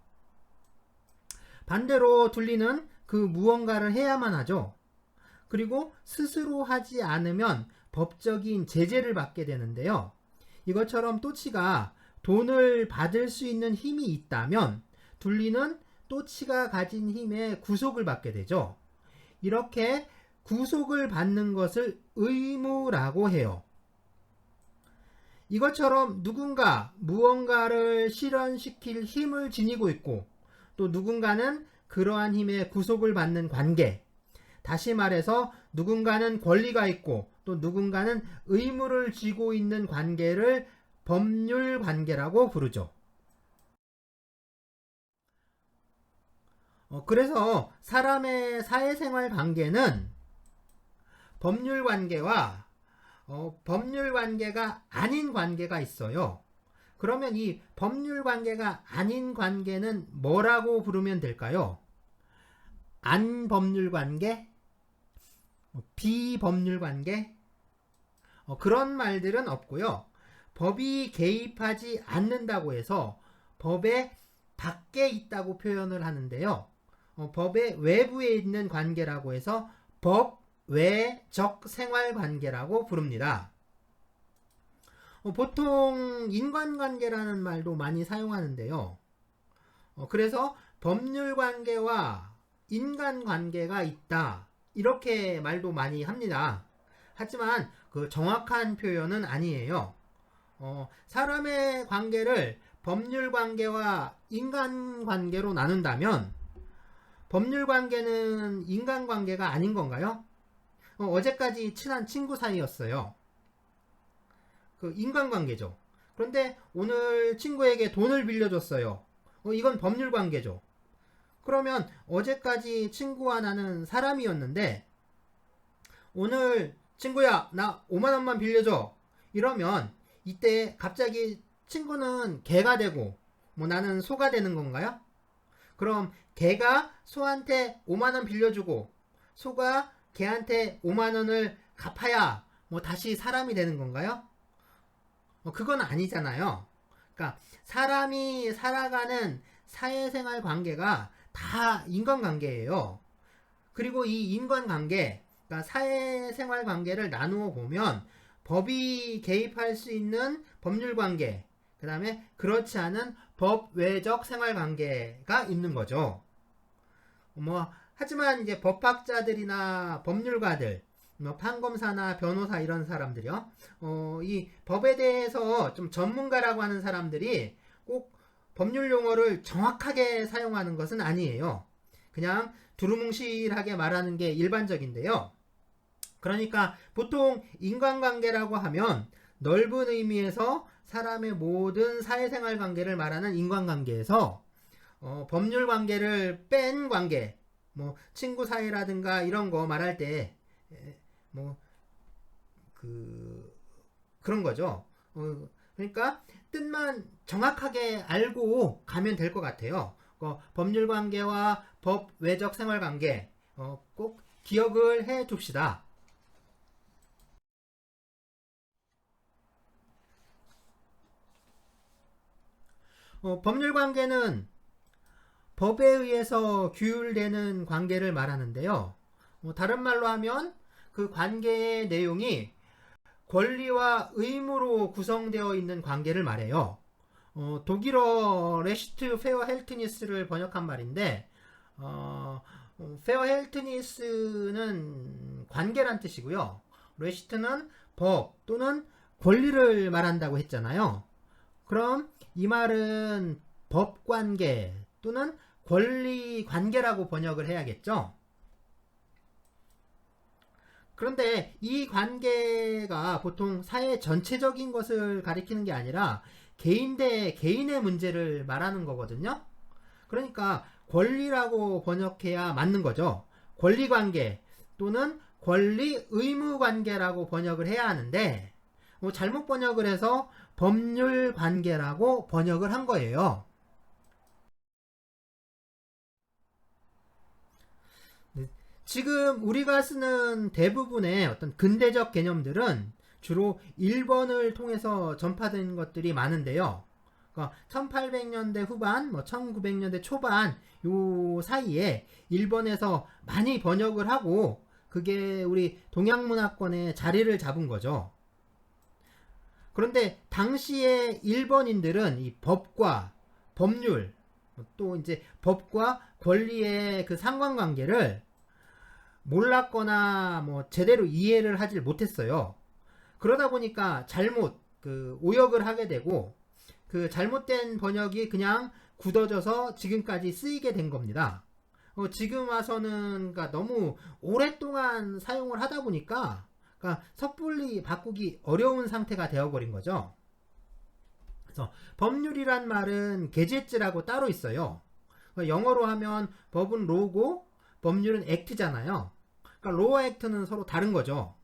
반대로 둘리는 그 무언가를 해야만 하죠. 그리고 스스로 하지 않으면 법적인 제재를 받게 되는데요. 이것처럼 또치가 돈을 받을 수 있는 힘이 있다면 둘리는 또치가 가진 힘에 구속을 받게 되죠. 이렇게 구속을 받는 것을 의무라고 해요. 이것처럼 누군가 무언가를 실현시킬 힘을 지니고 있고 또 누군가는 그러한 힘에 구속을 받는 관계, 다시 말해서 누군가는 권리가 있고 또 누군가는 의무를 쥐고 있는 관계를 법률 관계라고 부르죠. 그래서 사람의 사회생활 관계는 법률 관계와 법률 관계가 아닌 관계가 있어요. 그러면 이 법률 관계가 아닌 관계는 뭐라고 부르면 될까요? 안법률 관계? 비법률 관계? 그런 말들은 없고요. 법이 개입하지 않는다고 해서 법의 밖에 있다고 표현을 하는데요. 법의 외부에 있는 관계라고 해서 법외적 생활관계라고 부릅니다. 보통 인간관계라는 말도 많이 사용하는데요. 그래서 법률관계와 인간관계가 있다, 이렇게 말도 많이 합니다. 하지만 그 정확한 표현은 아니에요. 사람의 관계를 법률관계와 인간관계로 나눈다면 법률관계는 인간관계가 아닌 건가요? 어제까지 친한 친구 사이였어요. 그 인간관계죠. 그런데 오늘 친구에게 돈을 빌려줬어요. 이건 법률관계죠. 그러면 어제까지 친구와 나는 사람이었는데 오늘 친구야 나 5만원만 빌려줘 이러면 이때 갑자기 친구는 개가 되고 뭐 나는 소가 되는 건가요? 그럼 개가 소한테 5만원 빌려주고 소가 개한테 5만원을 갚아야 뭐 다시 사람이 되는 건가요? 그건 아니잖아요. 그러니까 사람이 살아가는 사회생활 관계가 다 인간관계예요. 그리고 이 인간관계, 그러니까 사회생활 관계를 나누어 보면 법이 개입할 수 있는 법률관계, 그 다음에 그렇지 않은 법외적 생활관계가 있는 거죠. 하지만 이제 법학자들이나 법률가들, 판검사나 변호사 이런 사람들이요. 이 법에 대해서 좀 전문가라고 하는 사람들이 꼭 법률 용어를 정확하게 사용하는 것은 아니에요. 그냥 두루뭉실하게 말하는 게 일반적인데요. 그러니까 보통 인간관계라고 하면 넓은 의미에서 사람의 모든 사회생활 관계를 말하는 인간관계에서 법률 관계를 뺀 관계, 친구 사이라든가 이런 거 말할 때 그런 거죠. 그러니까 뜻만 정확하게 알고 가면 될 것 같아요. 법률 관계와 법 외적 생활 관계 꼭 기억을 해 둡시다. 법률 관계는 법에 의해서 규율되는 관계를 말하는데요. 다른 말로 하면 그 관계의 내용이 권리와 의무로 구성되어 있는 관계를 말해요. 독일어 레시트 페어 헬트니스를 번역한 말인데 페어 헬트니스는 관계란 뜻이고요. 레시트는 법 또는 권리를 말한다고 했잖아요. 그럼 이 말은 법관계 또는 권리관계라고 번역을 해야겠죠. 그런데 이 관계가 보통 사회 전체적인 것을 가리키는 게 아니라 개인 대 개인의 문제를 말하는 거거든요. 그러니까 권리라고 번역해야 맞는 거죠. 권리관계 또는 권리 의무 관계라고 번역을 해야 하는데 잘못 번역을 해서 법률 관계라고 번역을 한 거예요. 지금 우리가 쓰는 대부분의 어떤 근대적 개념들은 주로 일본을 통해서 전파된 것들이 많은데요. 1800년대 후반, 1900년대 초반 요 사이에 일본에서 많이 번역을 하고 그게 우리 동양문화권에 자리를 잡은 거죠. 그런데 당시에 일본인들은 이 법과 법률 또 이제 법과 권리의 그 상관관계를 몰랐거나 제대로 이해를 하질 못했어요. 그러다 보니까 잘못 오역을 하게 되고 그 잘못된 번역이 그냥 굳어져서 지금까지 쓰이게 된 겁니다. 지금 와서는 그러니까 너무 오랫동안 사용을 하다 보니까 그러니까 섣불리 바꾸기 어려운 상태가 되어버린 거죠. 그래서 법률이란 말은 게제츠라고 따로 있어요. 영어로 하면 법은 로고 법률은 액트잖아요. 그러니까 로어 액트는 서로 다른 거죠.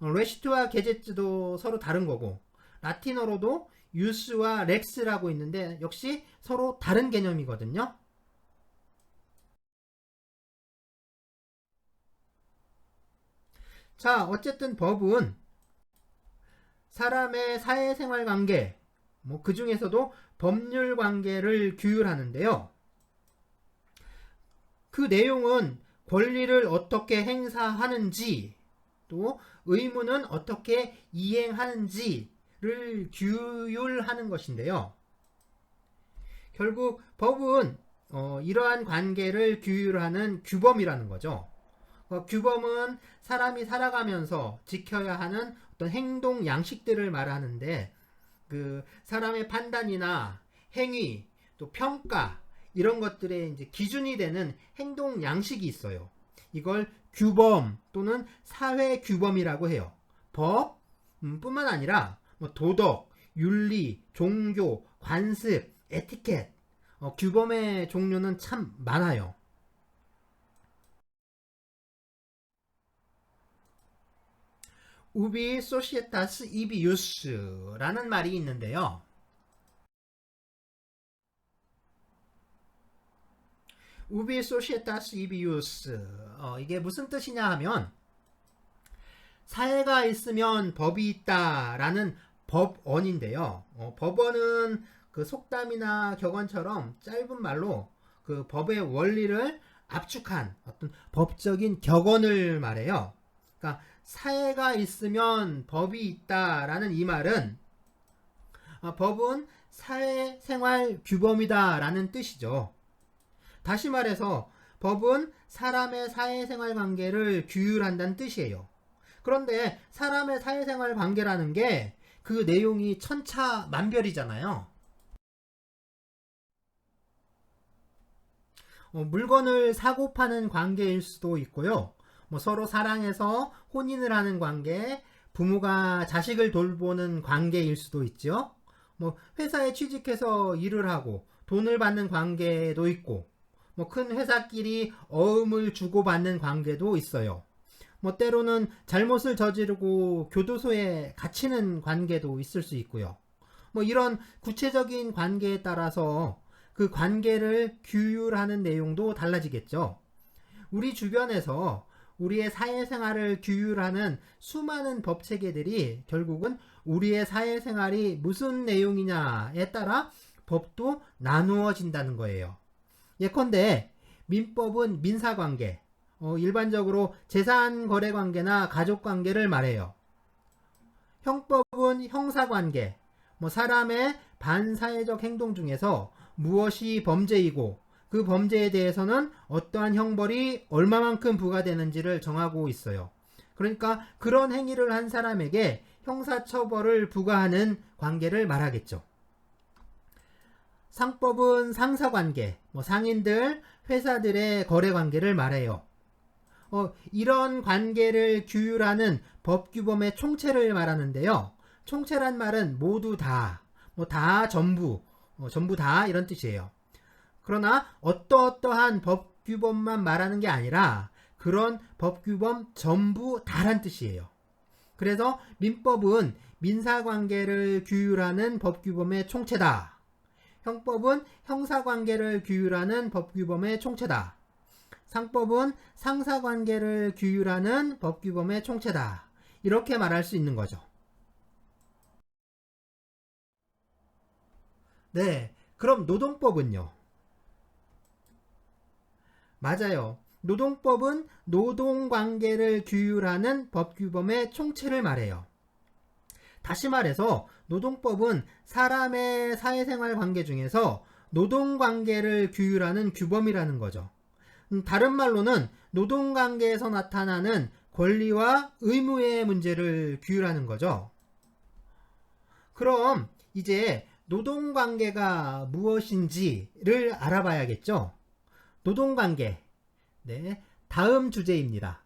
레시트와 게제츠도 서로 다른 거고 라틴어로도 유스와 렉스라고 있는데 역시 서로 다른 개념이거든요. 자, 어쨌든 법은 사람의 사회생활 관계, 그 중에서도 법률 관계를 규율하는데요. 그 내용은 권리를 어떻게 행사하는지, 또 의무는 어떻게 이행하는지를 규율하는 것인데요. 결국 법은 이러한 관계를 규율하는 규범이라는 거죠. 규범은 사람이 살아가면서 지켜야 하는 어떤 행동 양식들을 말하는데 그 사람의 판단이나 행위 또 평가 이런 것들의 이제 기준이 되는 행동 양식이 있어요. 이걸 규범 또는 사회 규범이라고 해요. 법 뿐만 아니라 도덕, 윤리, 종교, 관습, 에티켓 규범의 종류는 참 많아요. 우비 소시에타스 이비유스라는 말이 있는데요. 우비 소시에타스 이비유스 이게 무슨 뜻이냐 하면 사회가 있으면 법이 있다라는 법언인데요. 법언은 그 속담이나 격언처럼 짧은 말로 그 법의 원리를 압축한 어떤 법적인 격언을 말해요. 그러니까 사회가 있으면 법이 있다라는 이 말은 법은 사회생활 규범이다라는 뜻이죠. 다시 말해서 법은 사람의 사회생활 관계를 규율한다는 뜻이에요. 그런데 사람의 사회생활 관계라는 게 그 내용이 천차만별이잖아요. 물건을 사고 파는 관계일 수도 있고요. 서로 사랑해서 혼인을 하는 관계, 부모가 자식을 돌보는 관계일 수도 있죠. 회사에 취직해서 일을 하고 돈을 받는 관계도 있고, 큰 회사끼리 어음을 주고받는 관계도 있어요. 때로는 잘못을 저지르고 교도소에 갇히는 관계도 있을 수 있고요. 이런 구체적인 관계에 따라서 그 관계를 규율하는 내용도 달라지겠죠. 우리 주변에서 우리의 사회생활을 규율하는 수많은 법체계들이 결국은 우리의 사회생활이 무슨 내용이냐에 따라 법도 나누어진다는 거예요. 예컨대 민법은 민사관계, 일반적으로 재산거래관계나 가족관계를 말해요. 형법은 형사관계, 사람의 반사회적 행동 중에서 무엇이 범죄이고 그 범죄에 대해서는 어떠한 형벌이 얼마만큼 부과되는지를 정하고 있어요. 그러니까 그런 행위를 한 사람에게 형사처벌을 부과하는 관계를 말하겠죠. 상법은 상사관계, 상인들, 회사들의 거래관계를 말해요. 이런 관계를 규율하는 법규범의 총체를 말하는데요. 총체란 말은 모두 다, 다, 전부, 전부 다 이런 뜻이에요. 그러나 어떠한 법규범만 말하는 게 아니라 그런 법규범 전부 다란 뜻이에요. 그래서 민법은 민사관계를 규율하는 법규범의 총체다. 형법은 형사관계를 규율하는 법규범의 총체다. 상법은 상사관계를 규율하는 법규범의 총체다. 이렇게 말할 수 있는 거죠. 네, 그럼 노동법은요? 맞아요. 노동법은 노동관계를 규율하는 법규범의 총체를 말해요. 다시 말해서 노동법은 사람의 사회생활 관계 중에서 노동관계를 규율하는 규범이라는 거죠. 다른 말로는 노동관계에서 나타나는 권리와 의무의 문제를 규율하는 거죠. 그럼 이제 노동관계가 무엇인지를 알아봐야겠죠. 노동관계. 네, 다음 주제입니다.